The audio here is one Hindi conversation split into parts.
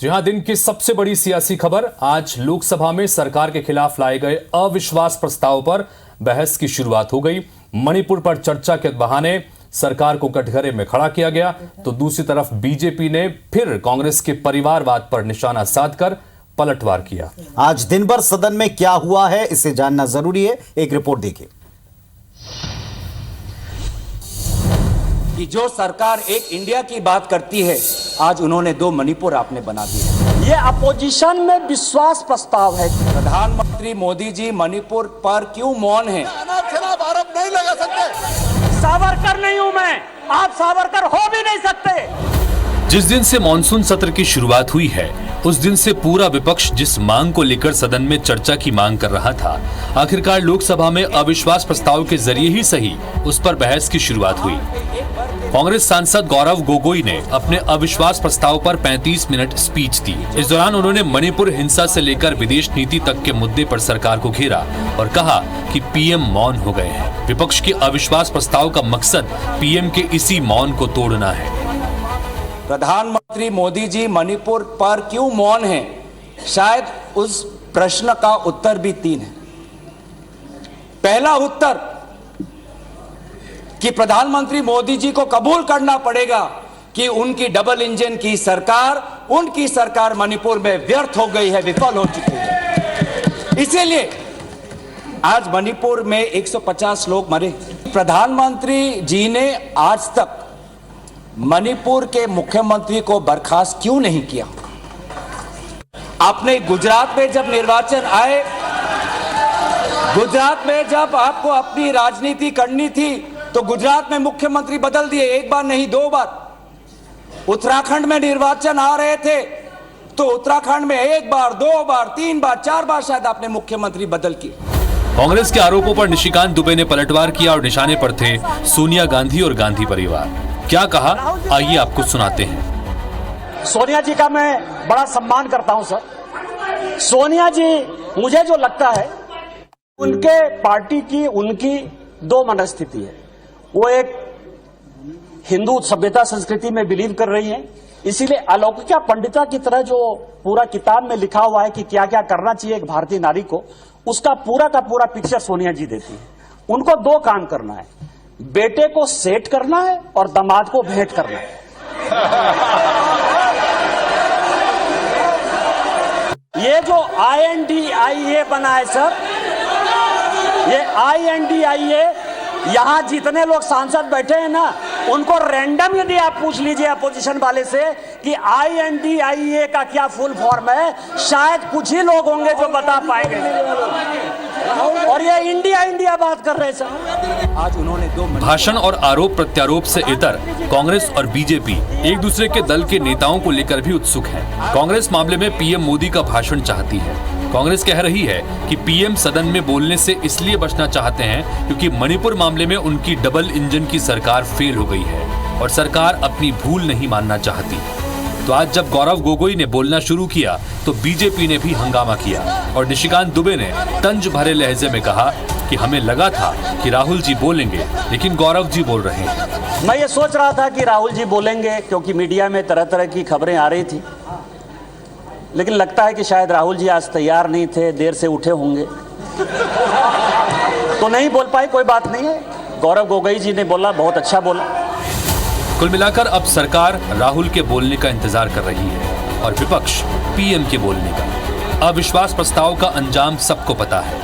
जी हां, दिन की सबसे बड़ी सियासी खबर। आज लोकसभा में सरकार के खिलाफ लाए गए अविश्वास प्रस्ताव पर बहस की शुरुआत हो गई। मणिपुर पर चर्चा के बहाने सरकार को कटघरे में खड़ा किया गया, तो दूसरी तरफ बीजेपी ने फिर कांग्रेस के परिवारवाद पर निशाना साधकर पलटवार किया। आज दिन भर सदन में क्या हुआ है, इसे जानना जरूरी है। एक रिपोर्ट देखिए। कि जो सरकार एक इंडिया की बात करती है, आज उन्होंने दो मणिपुर आपने बना दिए। ये अपोजिशन में विश्वास प्रस्ताव है। प्रधानमंत्री मोदी जी मणिपुर पर क्यों मौन हैं? खिलाफ आरोप नहीं लगा सकते। सावरकर नहीं हूं मैं, आप सावरकर हो भी नहीं सकते। जिस दिन से मॉनसून सत्र की शुरुआत हुई है, उस दिन से पूरा विपक्ष जिस मांग को लेकर सदन में चर्चा की मांग कर रहा था, आखिरकार लोकसभा में अविश्वास प्रस्ताव के जरिए ही सही उस पर बहस की शुरुआत हुई। कांग्रेस सांसद गौरव गोगोई ने अपने अविश्वास प्रस्ताव पर 35 मिनट स्पीच दी। इस दौरान उन्होंने मणिपुर हिंसा से लेकर विदेश नीति तक के मुद्दे पर सरकार को घेरा और कहा कि पीएम मौन हो गए हैं। विपक्ष के अविश्वास प्रस्ताव का मकसद पीएम के इसी मौन को तोड़ना है। प्रधानमंत्री मोदी जी मणिपुर पर क्यों मौन हैं? शायद उस प्रश्न का उत्तर भी 3 है। पहला उत्तर कि प्रधानमंत्री मोदी जी को कबूल करना पड़ेगा कि उनकी डबल इंजन की सरकार, उनकी सरकार मणिपुर में व्यर्थ हो गई है, विफल हो चुकी है। इसीलिए आज मणिपुर में 150 लोग मरे। प्रधानमंत्री जी ने आज तक मणिपुर के मुख्यमंत्री को बर्खास्त क्यों नहीं किया? आपने गुजरात में जब निर्वाचन आए, गुजरात में जब आपको अपनी राजनीति करनी थी, तो गुजरात में मुख्यमंत्री बदल दिए, एक बार नहीं 2 बार। उत्तराखंड में निर्वाचन आ रहे थे, तो उत्तराखंड में 1 बार 2 बार 3 बार 4 बार शायद आपने मुख्यमंत्री बदल किए। कांग्रेस के आरोपों पर निशिकांत दुबे ने पलटवार किया और निशाने पर थे सोनिया गांधी और गांधी परिवार। क्या कहा, आइए आपको सुनाते हैं। सोनिया जी का मैं बड़ा सम्मान करता हूं सर। सोनिया जी, मुझे जो लगता है, उनके पार्टी की उनकी 2 मनस्थिति है। वो एक हिंदू सभ्यता संस्कृति में बिलीव कर रही हैं, इसीलिए अलौकिका पंडिता की तरह जो पूरा किताब में लिखा हुआ है कि क्या क्या करना चाहिए एक भारतीय नारी को, उसका पूरा का पूरा पिक्चर सोनिया जी देती है। उनको 2 काम करना है, बेटे को सेट करना है और दामाद को भेंट करना है। ये जो INDIA बना है सर, ये INDIA, यहां जितने लोग सांसद बैठे हैं ना, उनको रैंडम यदि आप पूछ लीजिए अपोजिशन वाले से कि INDIA का क्या फुल फॉर्म है, शायद कुछ ही लोग होंगे जो बता पाएंगे। और ये इंडिया बात कर रहे हैं सर। आज उन्होंने 2 भाषण और आरोप प्रत्यारोप से इतर कांग्रेस और बीजेपी एक दूसरे के दल के नेताओं को लेकर भी उत्सुक है। कांग्रेस मामले में पीएम मोदी का भाषण चाहती है। कांग्रेस कह रही है कि पीएम सदन में बोलने से इसलिए बचना चाहते हैं क्योंकि मणिपुर मामले में उनकी डबल इंजन की सरकार फेल हो गई है और सरकार अपनी भूल नहीं मानना चाहती। तो आज जब गौरव गोगोई ने बोलना शुरू किया, तो बीजेपी ने भी हंगामा किया और निशिकांत दुबे ने तंज भरे लहजे में कहा कि हमें लगा था कि राहुल जी बोलेंगे, लेकिन गौरव जी बोल रहे हैं। मैं ये सोच रहा था कि राहुल जी बोलेंगे, क्योंकि मीडिया में तरह तरह की खबरें आ रही थी, लेकिन लगता है कि शायद राहुल जी आज तैयार नहीं थे, देर से उठे होंगे, तो नहीं बोल पाए। कोई बात नहीं है, गौरव गोगोई जी ने बोला, बहुत अच्छा बोला। कुल मिलाकर अब सरकार राहुल के बोलने का इंतजार कर रही है और विपक्ष पीएम के बोलने का। अविश्वास प्रस्ताव का अंजाम सबको पता है,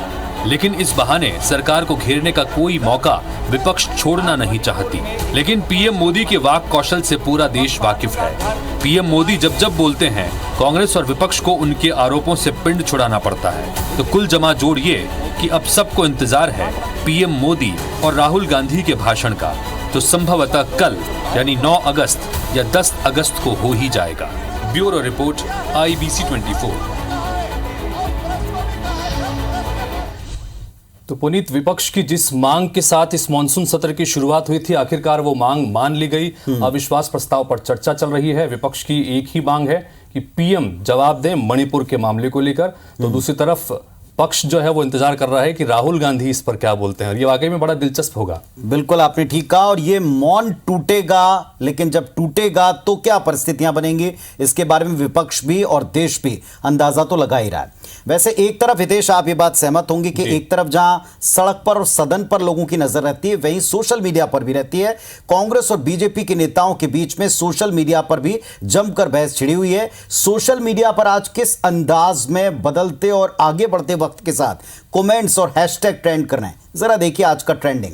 लेकिन इस बहाने सरकार को घेरने का कोई मौका विपक्ष छोड़ना नहीं चाहती। लेकिन पीएम मोदी के वाक कौशल से पूरा देश वाकिफ है। पीएम मोदी जब जब बोलते हैं, कांग्रेस और विपक्ष को उनके आरोपों से पिंड छुड़ाना पड़ता है। तो कुल जमा जोड़ ये कि अब सबको इंतजार है पीएम मोदी और राहुल गांधी के भाषण का, तो संभवतः कल यानी 9 अगस्त या 10 अगस्त को हो ही जाएगा। Bureau report, IBC 24। तो पुनीत, विपक्ष की जिस मांग के साथ इस मॉनसून सत्र की शुरुआत हुई थी, आखिरकार वो मांग मान ली गई। अविश्वास प्रस्ताव पर चर्चा चल रही है। विपक्ष की एक ही मांग है कि पीएम जवाब दें मणिपुर के मामले को लेकर। तो दूसरी तरफ पक्ष जो है वो इंतजार कर रहा है कि राहुल गांधी इस पर क्या बोलते हैं, और ये वाकई में बड़ा दिलचस्प होगा। बिल्कुल आपने ठीक कहा, और ये मौन टूटेगा, लेकिन जब टूटेगा तो क्या परिस्थितियां बनेंगी, इसके बारे में विपक्ष भी और देश भी अंदाजा तो लगा ही रहा है। वैसे एक तरफ हितेश, आप ये बात सहमत होंगे कि एक तरफ जहां सड़क पर और सदन पर लोगों की नजर रहती है, वहीं सोशल मीडिया पर भी रहती है। कांग्रेस और बीजेपी के नेताओं के बीच में सोशल मीडिया पर भी जमकर बहस छिड़ी हुई है। सोशल मीडिया पर आज किस अंदाज में बदलते और आगे बढ़ते वक्त के साथ कमेंट्स और हैशटैग ट्रेंड कर रहे हैं, जरा देखिए आज का ट्रेंडिंग।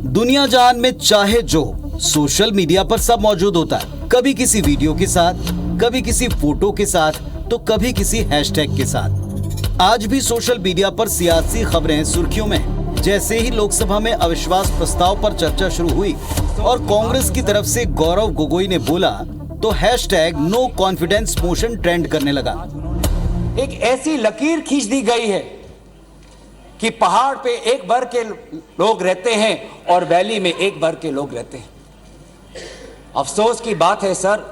दुनिया जहान में चाहे जो, सोशल मीडिया पर सब मौजूद होता है, कभी किसी वीडियो के साथ, कभी किसी फोटो के साथ, तो कभी किसी हैशटैग के साथ। आज भी सोशल मीडिया पर सियासी खबरें सुर्खियों में हैं। जैसे ही लोकसभा में अविश्वास प्रस्ताव पर चर्चा शुरू हुई और कांग्रेस की तरफ से गौरव गोगोई ने बोला, तो hashtag no confidence motion trend करने लगा। एक ऐसी लकीर खींच दी गई है कि पहाड़ पे एक भर के लोग रहते हैं और वैली में एक भर के लोग रहते हैं। अफसोस की बात है सर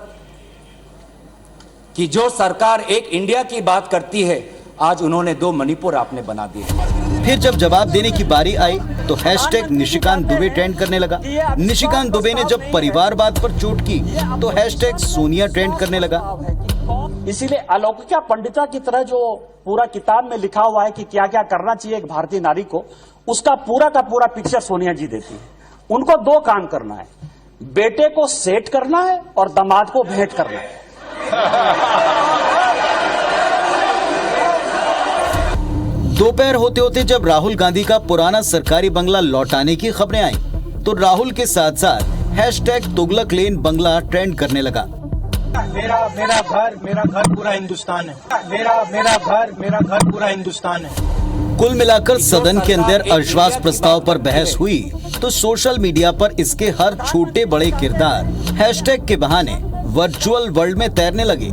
कि जो सरकार एक इंडिया की बात करती है, आज उन्होंने 2 मणिपुर आपने बना दिए। फिर जब जवाब देने की बारी आई तो हैशटैग निशिकांत दुबे ट्रेंड करने लगा। निशिकांत दुबे ने जब परिवारवाद पर चोट की तो हैशटैग सोनिया ट्रेंड करने लगा। इसीलिए अलौकिका पंडिता की तरह जो पूरा किताब में लिखा हुआ है कि क्या क्या करना चाहिए एक भारतीय नारी को, उसका पूरा का पूरा पिक्चर सोनिया जी देती है। उनको 2 काम करना है, बेटे को सेट करना है और दामाद को भेंट करना है। दोपहर होते होते जब राहुल गांधी का पुराना सरकारी बंगला लौटाने की खबरें आई तो राहुल के साथ साथ हैशटैग तुगलक लेन बंगला ट्रेंड करने लगा। मेरा घर पूरा हिंदुस्तान है। मेरा घर पूरा हिंदुस्तान है। कुल मिलाकर सदन के अंदर अविश्वास प्रस्ताव पर बहस हुई तो सोशल मीडिया पर इसके हर छोटे बड़े किरदार हैशटैग के बहाने वर्चुअल वर्ल्ड में तैरने लगे।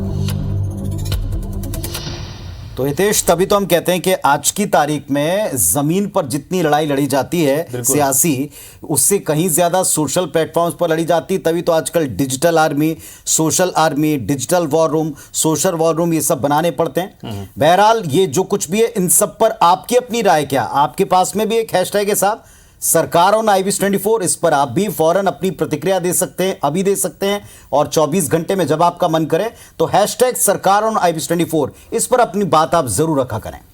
तो हितेश, तभी तो हम कहते हैं कि आज की तारीख में जमीन पर जितनी लड़ाई लड़ी जाती है सियासी, उससे कहीं ज्यादा सोशल प्लेटफॉर्म्स पर लड़ी जाती है। तभी तो आजकल digital army, social army, digital war room, social war room, ये सब बनाने पड़ते हैं। बहरहाल ये जो कुछ भी है, इन सब पर आपकी अपनी राय क्या? आपके पास में भी एक हैशटैग है साहब, सरकार ऑन IBS24, इस पर आप भी फौरन अपनी प्रतिक्रिया दे सकते हैं, अभी दे सकते हैं, और 24 घंटे में जब आपका मन करे तो हैशटैग सरकार ऑन IBS24, इस पर अपनी बात आप जरूर रखा करें।